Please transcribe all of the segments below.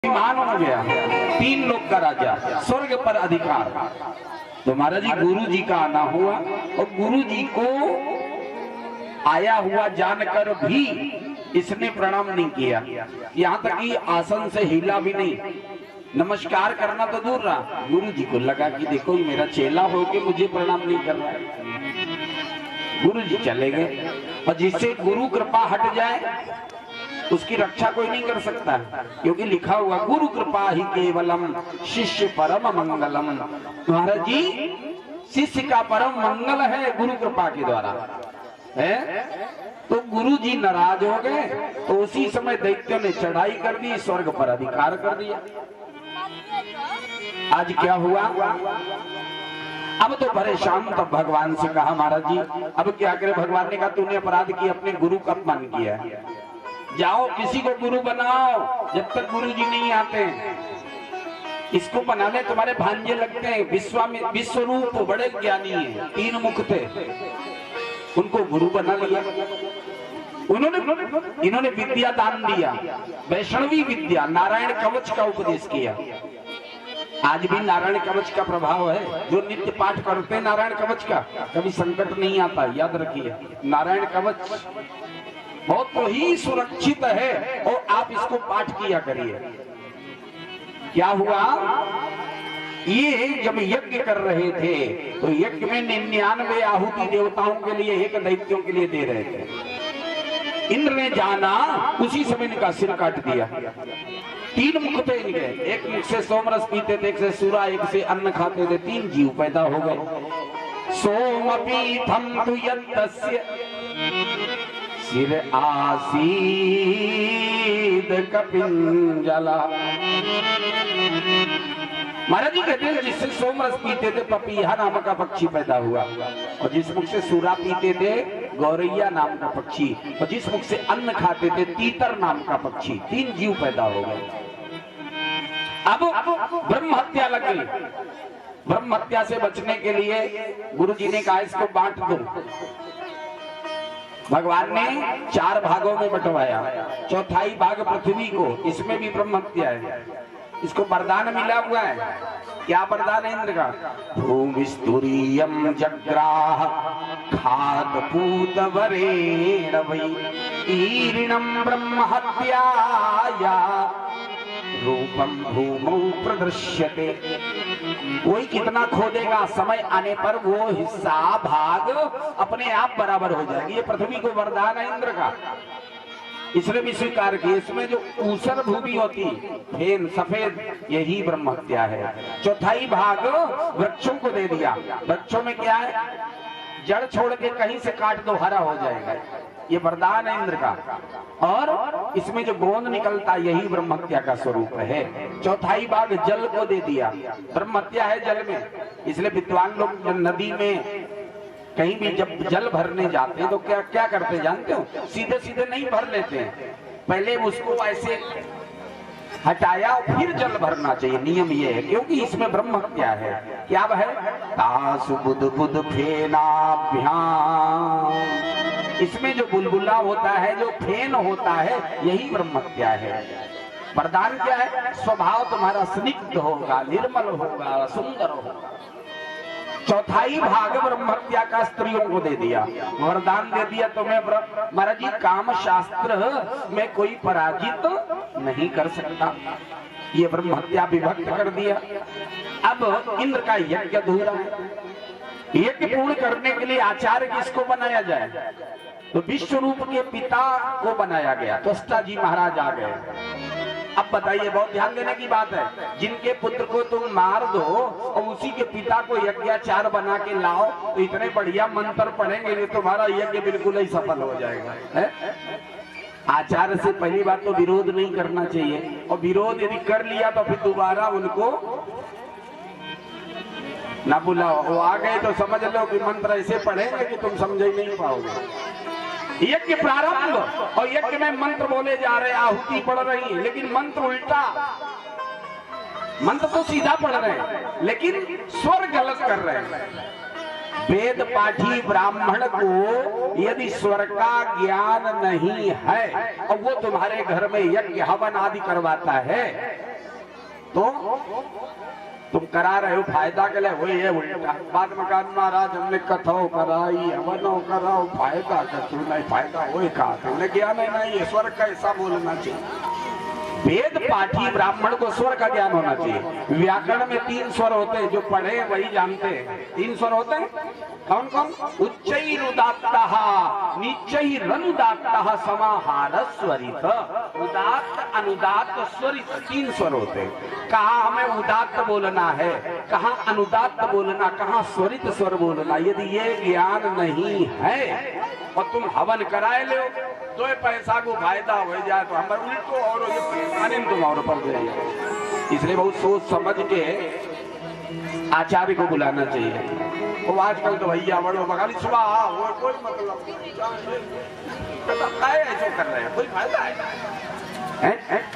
अभिमान हो गया, 3 लोक का राजा, स्वर्ग पर अधिकार। तो महाराज जी गुरु जी का आना हुआ और गुरु जी को आया हुआ जानकर भी इसने प्रणाम नहीं किया, यहाँ तक कि आसन से हिला भी नहीं, नमस्कार करना तो दूर रहा। गुरु जी को लगा कि देखो मेरा चेला हो के मुझे प्रणाम नहीं कर रहा है। गुरु जी चले गए और जिससे गुरु कृपा हट जाए उसकी रक्षा कोई नहीं कर सकता, क्योंकि लिखा हुआ गुरु कृपा ही केवलम शिष्य परम मंगलम। महाराज जी शिष्य का परम मंगल है गुरु कृपा के द्वारा है। तो गुरु जी नाराज हो गए तो उसी समय दैत्यों ने चढ़ाई कर दी, स्वर्ग पर अधिकार कर दिया। आज क्या हुआ? अब तो परेशान, तब भगवान से कहा महाराज जी अब क्या करे। भगवान ने कहा तूने अपराध किया, अपने गुरु का अपमान किया, जाओ किसी को गुरु बनाओ, जब तक गुरु जी नहीं आते। इसको बनाने तुम्हारे भांजे लगते हैं, विश्वरूप बड़े ज्ञानी हैं, 3 मुख थे, उनको गुरु बना लिया। इन्होंने विद्या दान दिया, वैष्णवी विद्या, नारायण कवच का उपदेश किया। आज भी नारायण कवच का प्रभाव है, जो नित्य पाठ करते हैं नारायण कवच का कभी संकट नहीं आता, याद रखिए। नारायण कवच बहुत ही सुरक्षित है और आप इसको पाठ किया करिए। क्या हुआ? ये जब यज्ञ कर रहे थे तो यज्ञ में 99 आहुति देवताओं के लिए, 1 दैत्यों के लिए दे रहे थे। इंद्र ने जाना, उसी समय इनका सिर काट दिया। 3 मुख थे इनके, एक मुख से सोमरस पीते थे, एक से सूरा, एक से अन्न खाते थे, 3 जीव पैदा हो गए। सोमपीठम तु यस्य सिर आसीद कपिंजला। महाराज जी कहते हैं जिससे सोमरस पीते थे पपीहा नाम का पक्षी पैदा हुआ, और जिस मुख से सूरा पीते थे गौरैया नाम का पक्षी, और जिस मुख से अन्न खाते थे तीतर नाम का पक्षी, 3 जीव पैदा हो गए। अब ब्रह्म हत्या लग गई। ब्रह्म हत्या से बचने के लिए गुरु जी ने कहा इसको बांट दो। भगवान ने 4 भागों में बंटवाया, 1/4 भाग पृथ्वी को, इसमें भी ब्रह्म हत्या है। इसको वरदान मिला हुआ है। क्या वरदान है इंद्र का? भूमिस्तुरीयम जग्राह खात पूत वरेण वै ईरिणम ब्रह्म हत्याया रूपम भूमौ प्रदृश्यते। कोई कितना खोदेगा, समय आने पर वो हिस्सा भाग अपने आप बराबर हो जाएगी। ये पृथ्वी को वरदान है इंद्र का, इसने भी स्वीकार किया। इसमें जो ऊसर भूमि होती, फेन सफेद, यही ब्रह्म हत्या है। 1/4 भाग वृक्षों को दे दिया। वृक्षों में क्या है? जड़ छोड़ के कहीं से काट दो, हरा हो जाएगा। ये वरदान है इंद्र का। और इसमें जो गोंद निकलता, यही ब्रह्म हत्या का स्वरूप है। 1/4 भाग जल को दे दिया। ब्रह्म हत्या है जल में, इसलिए विद्वान लोग नदी में कहीं भी जब जल भरने जाते हैं तो क्या क्या करते जानते हो? सीधे सीधे नहीं भर लेते हैं, पहले उसको ऐसे हटाया और फिर जल भरना चाहिए। नियम ये है, क्योंकि इसमें ब्रह्म हत्या है। क्या है? तासु बुध बुध फेनाभ्याम। इसमें जो बुलबुला होता है, जो फेन होता है, यही ब्रह्म हत्या है। वरदान क्या है? स्वभाव तुम्हारा स्निग्ध होगा, निर्मल होगा, सुंदर होगा। 1/4 भाग ब्रह्म हत्या का स्त्रियों को दे दिया, वरदान दे दिया तुम्हें। महाराज जी काम शास्त्र में कोई पराजित नहीं कर सकता, ये ब्रह्म हत्या विभक्त कर दिया। अब इंद्र का यज्ञ अधूरा है। यज्ञ पूर्ण करने के लिए आचार्य किसको बनाया जाए? तो विश्व रूप के पिता को बनाया गया, त्वष्टा जी महाराज आ गए। अब बताइए, बहुत ध्यान देने की बात है, जिनके पुत्र को तुम मार दो और उसी के पिता को यज्ञाचार्य बना के लाओ तो इतने बढ़िया मंत्र पढ़ेंगे, तुम्हारा यज्ञ बिल्कुल ही सफल हो जाएगा है? आचार्य से पहली बात तो विरोध नहीं करना चाहिए, और विरोध यदि कर लिया तो फिर दोबारा उनको ना बुलाओ। वो आ गए तो समझ लो कि मंत्र ऐसे पढ़ेंगे कि तुम समझ ही नहीं पाओगे। यज्ञ प्रारंभ और यज्ञ में मंत्र बोले जा रहे, आहुति पढ़ रही है, लेकिन मंत्र उल्टा। मंत्र तो सीधा पढ़ रहे हैं लेकिन स्वर गलत कर रहे हैं। वेद पाठी ब्राह्मण को यदि स्वर का ज्ञान नहीं है और वो तुम्हारे घर में यज्ञ हवन आदि करवाता है तो तुम करा रहे हो फायदा के लिए, वही है उल्टा। बाद में कहा महाराज हमने कथो कराई हवनो कराओ फायदा का तू नहीं, फायदा वही कहा तुमने ज्ञान है नहीं, स्वर का ऐसा बोलना चाहिए। वेद पाठी ब्राह्मण को स्वर का ज्ञान होना चाहिए। व्याकरण में 3 स्वर होते हैं, जो पढ़े वही जानते हैं। 3 स्वर होते हैं, कौन कौन? उच्चैरुदात्तः, नीचैरनुदात्तः, समाहारः स्वरित। उदात्त अनुदात्त स्वरित 3 स्वर होते हैं। कहाँ हमें उदात्त बोलना है, कहाँ अनुदात्त बोलना, कहाँ स्वरित स्वर बोलना। यदि ये ज्ञान नहीं है और तुम हवन कराए लो तो पैसा को फायदा हो जाए तो हमारे उल्टो और तुम और पर दे। इसलिए बहुत सोच समझ के आचार्य को बुलाना चाहिए। वो आजकल तो भैया बड़ो बगाली सुबह वो कोई मतलब ऐसे कर रहे हैं, कोई फायदा है।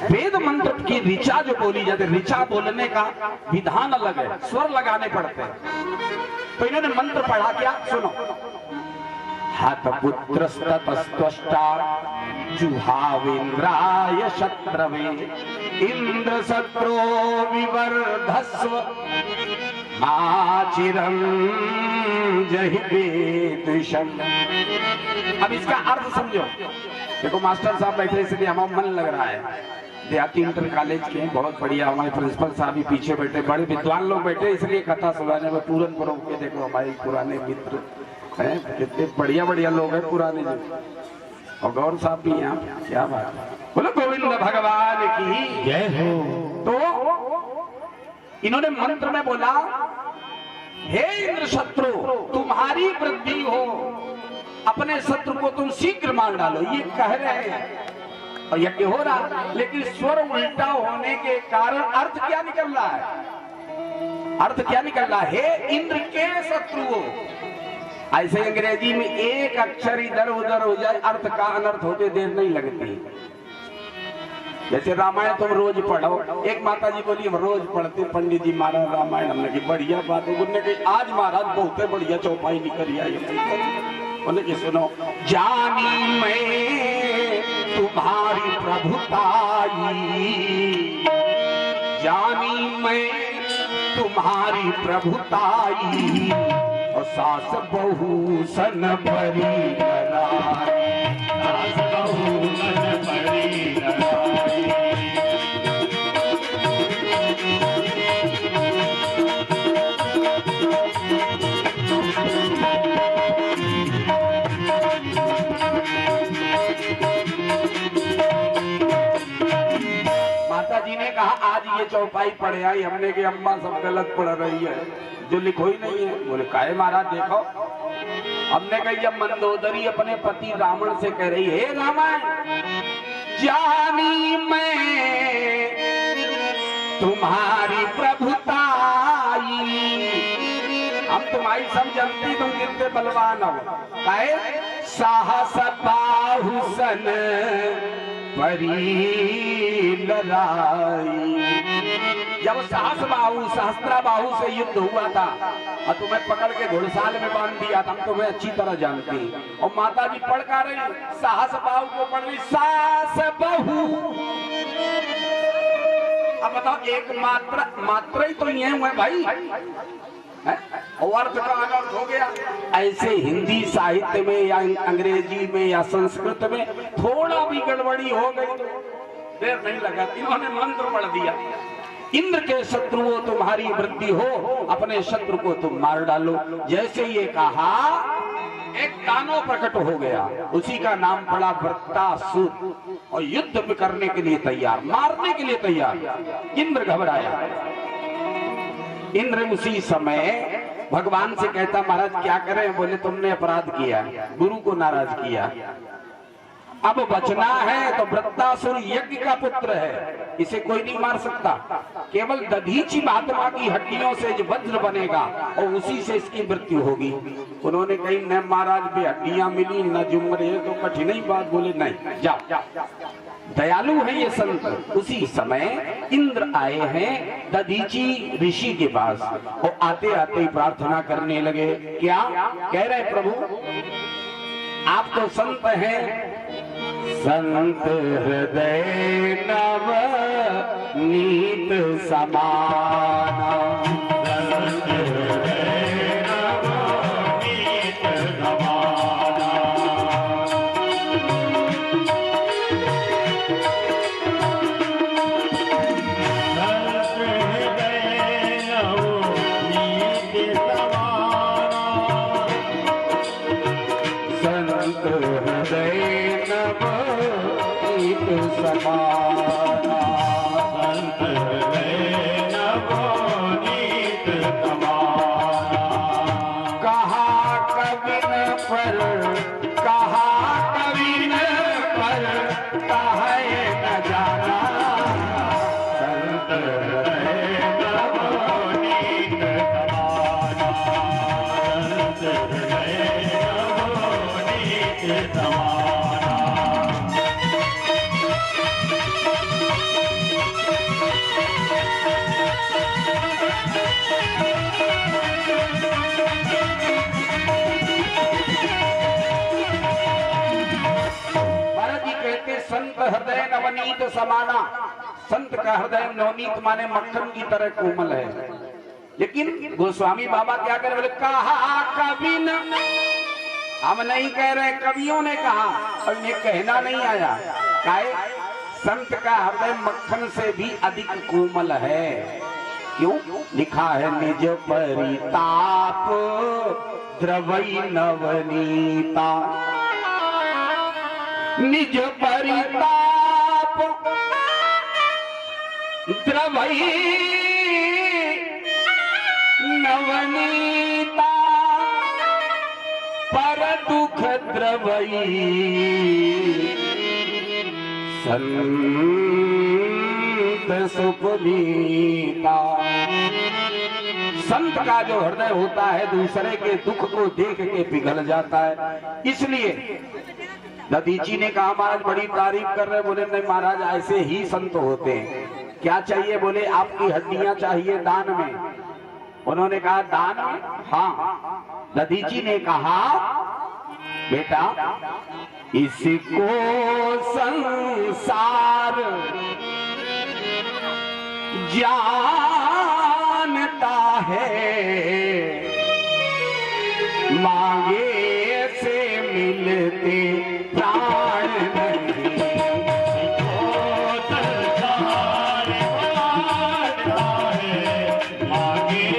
वेद मंत्र की ऋचा जो बोली जाती है, ऋचा बोलने का विधान अलग है, स्वर लगाने पड़ते हैं। तो इन्होंने मंत्र पढ़ा क्या, सुनो। हतपुत्रस्ततस्त्वष्टा जुहावेन्द्राय शत्रवे इंद्र शत्रो विवर्धस्व माचिरं जहिवेद्विषम्। अब इसका अर्थ समझो। देखो मास्टर साहब बैठे इसलिए हमारा मन लग रहा है। देहाती इंटर कॉलेज के बहुत बढ़िया हमारे प्रिंसिपल साहब भी पीछे बैठे, बड़े विद्वान लोग बैठे, इसलिए कथा सुनाने में पूरन पुरों के देखो हमारे पुराने मित्र हैं, कितने बढ़िया बढ़िया लोग हैं पुराने जो। और गौर साहब भी यहाँ, क्या बात है। बोलो गोविंद भगवान की जय हो। तो इन्होंने मंत्र में बोला, हे इंद्र शत्रु तुम्हारी वृद्धि हो, अपने शत्रु को तुम शीघ्र मार डालो, ये कह रहे हैं और यज्ञ हो रहा। लेकिन स्वर उल्टा होने के कारण अर्थ क्या निकल रहा है, अर्थ क्या निकल रहा है, हे इंद्र के शत्रु हो। ऐसे अंग्रेजी में एक अक्षर इधर उधर हो जाए अर्थ का अनर्थ होते देर नहीं लगती। जैसे रामायण तुम रोज पढ़ो, एक माता जी बोली हम रोज पढ़ते, पंडित जी महाराज रामायण, हमने की बढ़िया बात है। उन्होंने कही आज महाराज बहुत बढ़िया चौपाई निकल आई। उन्होंने की सुनो, जानी मैं तुम्हारी प्रभुताई, जानी मैं तुम्हारी प्रभुताई, और सास बहू सन भरी लड़ाई, सास बहू सन भरी लड़ाई। माता जी ने कहा आज ये चौपाई पढ़े आई, हमने की अम्मा सब गलत पढ़ रही है, जो लिखो ही नहीं है। बोले काहे महाराज देखो, हमने कही जब मंदोदरी अपने पति रावण से कह रही है, रावण जानी मैं तुम्हारी प्रभुताई, हम तुम्हारी सब जानती तुम कितने बलवान हो, काहे साहस बाहु सन परी लड़ाई। जब सहस बाहु सहस्त्रा बाहु से युद्ध हुआ था और तुम्हें पकड़ के घोड़साल में बांध दिया था, हम तुम्हें अच्छी तरह जानती। और माता जी पढ़ कर रही, सहस बाहु को पढ़ रही, सास बहू। अब बताओ एक मात्रा ही तो ये हुए भाई, और अर्थ का अनर्थ हो गया। ऐसे हिंदी साहित्य में या अंग्रेजी में या संस्कृत में थोड़ा भी गड़बड़ी हो गई तो देर नहीं लगा, इन्होंने मंत्र पढ़ दिया, इंद्र के शत्रुओं तुम्हारी वृद्धि हो, अपने शत्रु को तुम मार डालो। जैसे ये कहा एक दानव प्रकट हो गया, उसी का नाम पड़ा वृत्तासुर, और युद्ध करने के लिए तैयार, मारने के लिए तैयार। इंद्र घबराया। इंद्र उसी समय भगवान से कहता महाराज क्या करें। बोले तुमने अपराध किया, गुरु को नाराज किया, अब बचना है तो वृत्तासुर यज्ञ का पुत्र है, इसे कोई नहीं मार सकता। केवल दधीची महात्मा की हड्डियों से जो वज्र बनेगा और उसी से इसकी मृत्यु होगी। उन्होंने कही न महाराज भी हड्डियां मिली न जुमरे, तो कठिन ही बात। बोले नहीं जाओ, दयालु है ये संत। उसी समय इंद्र आए हैं दधीची ऋषि के पास, और आते आते ही प्रार्थना करने लगे। क्या कह रहे प्रभु, आप तो संत हैं, संत हृदय नव नीत समाना। संत हृदय नव नीत समाना। संत हृदय नव नीत समाना। संत हृदय नव नीत समाना। संत हृदय नव नीत समाना। कहा कविन पर, कहा कविन पर, कहे न जाना। संत हृदय नव नीत समाना। संत हृदय नव नीत समाना। संत हृदय नवनीत समाना। संत का हृदय नवनीत माने मक्खन की तरह कोमल है। लेकिन गोस्वामी बाबा क्या करे, बोले कहा कवि न, हम नहीं कह रहे, कवियों ने कहा, और ये कहना नहीं आया। काहे? संत का हृदय मक्खन से भी अधिक कोमल है। क्यों? लिखा है निज परिताप द्रवई नवनीता। निज परिताप द्रवई नवनीता। पर दुख द्रवई संत सुपुनीता। संत का जो हृदय होता है दूसरे के दुख को देख के पिघल जाता है। इसलिए ददीची ने कहा, महाराज बड़ी तारीफ कर रहे। बोले नहीं महाराज, ऐसे ही संत होते हैं। क्या चाहिए? बोले आपकी हड्डियां चाहिए दान में। उन्होंने कहा दान में? हाँ। ददीची ने कहा बेटा इसको संसार जानता है, मांगे से मिलते प्राण नहीं। संसार जानता है, मांगे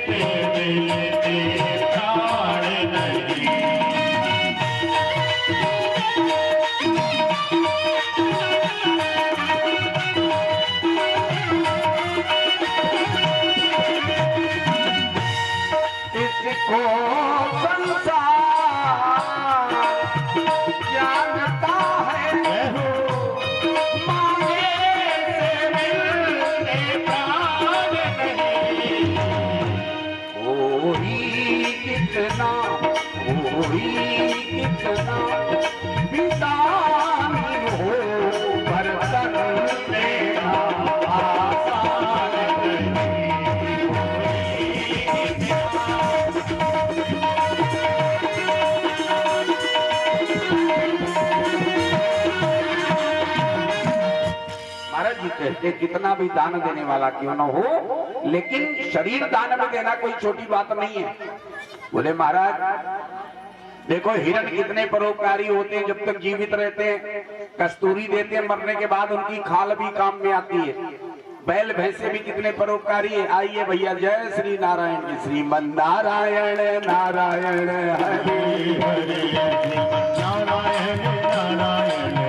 से मिलते प्राण नहीं। इसको कहते कितना भी दान देने वाला क्यों न हो, लेकिन शरीर दान में देना कोई छोटी बात नहीं है। बोले महाराज देखो हिरण कितने परोपकारी होते हैं, जब तक जीवित रहते हैं कस्तूरी देते हैं, मरने के बाद उनकी खाल भी काम में आती है। बैल भैंसे भी कितने परोपकारी है। आइए भैया, जय श्री नारायण जी। श्रीमन नारायण नारायण हरि हरि, नारायण नारायण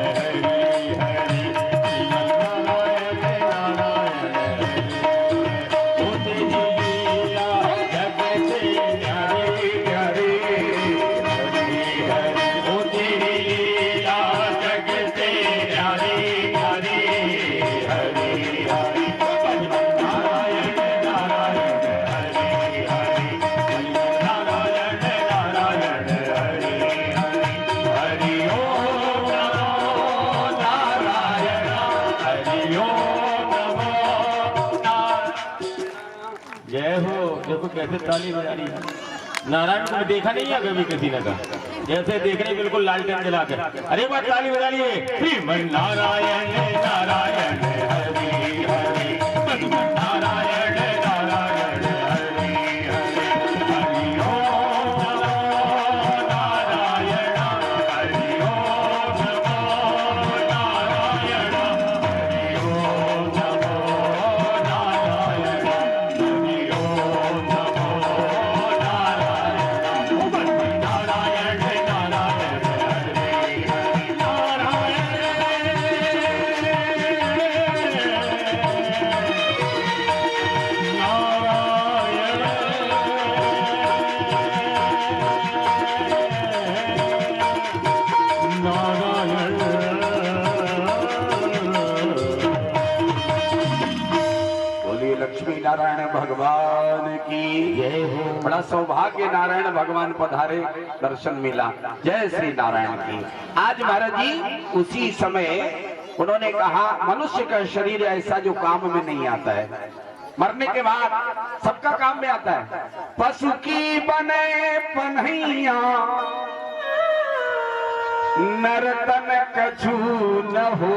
जय हो। देखो कैसे ताली बजा रही है। नारायण को देखा नहीं है कभी किसी ने का, जैसे देख रहे बिल्कुल लालटेन जला के। अरे बात ताली बजा लिए। श्रीमन नारायण नारायण हरि हरि, श्रीमन नारायण नारायण हरि हरि, हरि ओम नमो नारायण, हरि ओम नमो नारायण, हरि ओम नमो नारायण, हरि ओम नमो बोलिए लक्ष्मी नारायण भगवान की जय हो। बड़ा सौभाग्य नारायण भगवान पधारे, दर्शन मिला। जय श्री नारायण की। आज महाराज जी उसी समय उन्होंने कहा मनुष्य का शरीर ऐसा जो काम में नहीं आता है, मरने के बाद सबका काम में आता है। पशु की बने पन्हैया नरतन कछु न हो,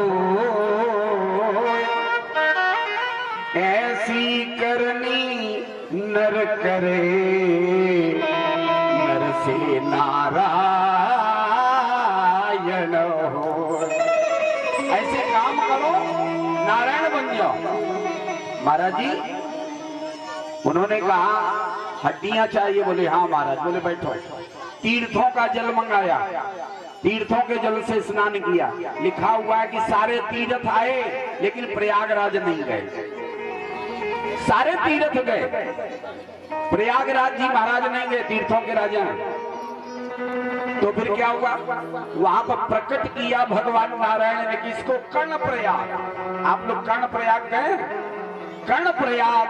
ऐसी करनी नर करे, नर से नारायण हो। ऐसे काम करो, नारायण बन जाओ। महाराज जी उन्होंने कहा हड्डियां चाहिए, बोले हाँ महाराज। बोले बैठो। तीर्थों का जल मंगाया, तीर्थों के जल से स्नान किया। लिखा हुआ है कि सारे तीर्थ आए लेकिन प्रयागराज नहीं गए। सारे तीर्थ गए, प्रयागराज जी महाराज नहीं गए, तीर्थों के राजा हैं। तो फिर क्या हुआ, वहां पर प्रकट किया भगवान नारायण ने किसको, कर्ण प्रयाग। आप लोग कर्ण प्रयाग गए, कर्ण प्रयाग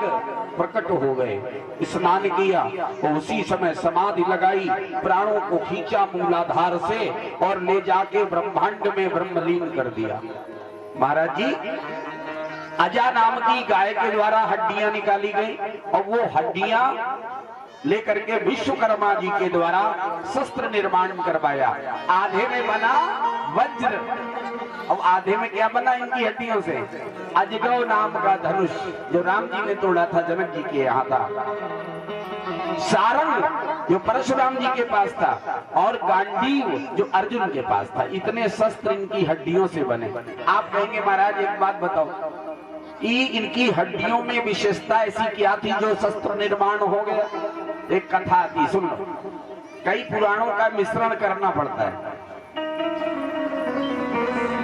प्रकट हो गए, स्नान किया और उसी समय समाधि लगाई, प्राणों को खींचा मूलाधार से और ले जाके ब्रह्मांड में ब्रह्मलीन कर दिया। महाराज जी अजा नाम की गाय के द्वारा हड्डियां निकाली गई और वो हड्डियां लेकर के विश्वकर्मा जी के द्वारा शस्त्र निर्माण करवाया। आधे में बना वज्र और आधे में क्या बना इनकी हड्डियों से, अजगव नाम का धनुष जो राम जी ने तोड़ा था, जनक जी के यहाँ था। सारंग जो परशुराम जी के पास था और गांडीव जो अर्जुन के पास था। इतने शस्त्र इनकी हड्डियों से बने। आप कहेंगे महाराज एक बात बताओ, ये इनकी हड्डियों में विशेषता ऐसी क्या थी जो शस्त्र निर्माण हो गया? एक कथा थी, सुन लो। कई पुराणों का मिश्रण करना पड़ता है।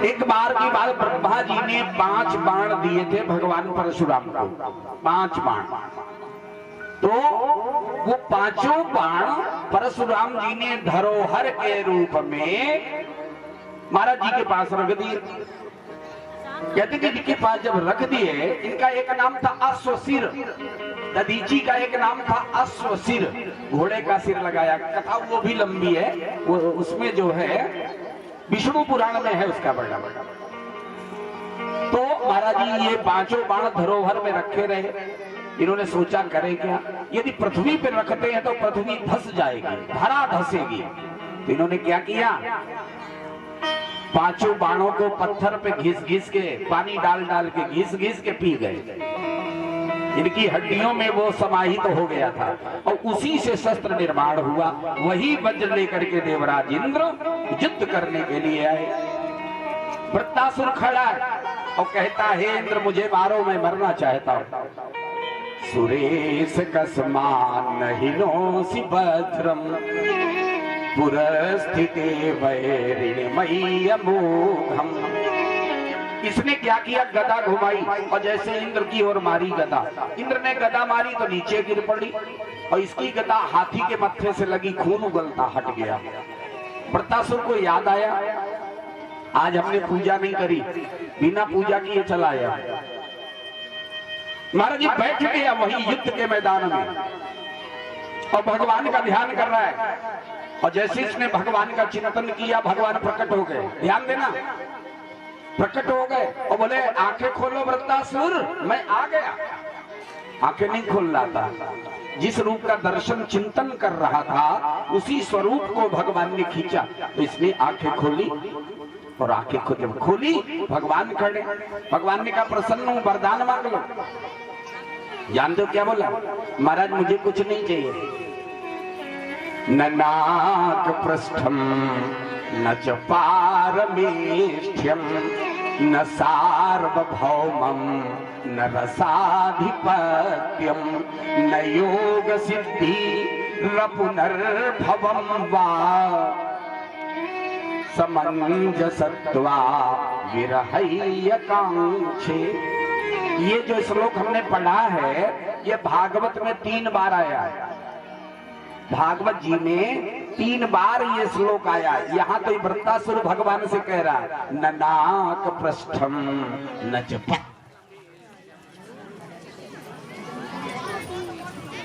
एक बार की बात, ब्रह्मा जी ने 5 बाण दिए थे भगवान परशुराम को, 5 बाण। तो वो 5 बाण परशुराम जी ने धरोहर के रूप में महाराज जी के पास रख दिए। कहते कि इनके पास जब रख दिए, इनका एक नाम था अश्वसिर, दधीची का एक नाम था अश्वसिर, घोड़े का सिर लगाया। कथा वो भी लंबी है, वो उसमें जो है विष्णु पुराण में है उसका वर्णन। तो महाराज जी ये 5 बाण धरोहर में रखे रहे। इन्होंने सोचा करें क्या, यदि पृथ्वी पर रखते हैं तो पृथ्वी धस जाएगी, धरा धसेगी। तो इन्होंने क्या किया, 5 बाणों को पत्थर पे घिस के, पानी डाल डाल के घिस के पी गए। इनकी हड्डियों में वो समाहित हो गया था और उसी से शस्त्र निर्माण हुआ। वही वज्र लेकर के देवराज इंद्र युद्ध करने के लिए आए। वृत्तासुर खड़ा और कहता है इंद्र मुझे मारो, मैं मरना चाहता हूं। सुरेश कस्मान हिनोसि भद्रम पुरस्थिते वैरिणमय्यमोघम्। इसने क्या किया, गदा घुमाई और जैसे इंद्र की ओर मारी गदा। इंद्र ने गदा मारी तो नीचे गिर पड़ी और इसकी गदा हाथी के मत्थे से लगी, खून उगलता हट गया। वृत्तासुर को याद आया, आज हमने पूजा नहीं करी, बिना पूजा किए चला आया। महाराज जी बैठ गया वही युद्ध के मैदान में और भगवान का ध्यान कर रहा है। और जैसे इसने भगवान का चिंतन किया, भगवान प्रकट हो गए। ध्यान देना, प्रकट हो गए और बोले आंखें खोलो वृत्तासुर, मैं आ गया। आंखें नहीं खोल रहा था, जिस रूप का दर्शन चिंतन कर रहा था उसी स्वरूप को भगवान ने खींचा। तो इसने आंखें खोली और आंखें को जब खोली भगवान खड़े। भगवान ने कहा प्रसन्न हूं, वरदान मांग लो। जानते हो क्या बोला? महाराज मुझे कुछ नहीं चाहिए, न नाक पृष्ठम न च पारमेष्ठ्यम न सार्वभौमम न रसाधिपत्यम न योग सिद्धि पुनर्भवम वा समंजसत्वा विरहय्यकांक्षे। ये जो श्लोक हमने पढ़ा है ये भागवत में 3 बार आया है। भागवत जी में 3 बार ये श्लोक आया। यहाँ तो वृत्तासुर भगवान से कह रहा न नाक पृष्ठम न च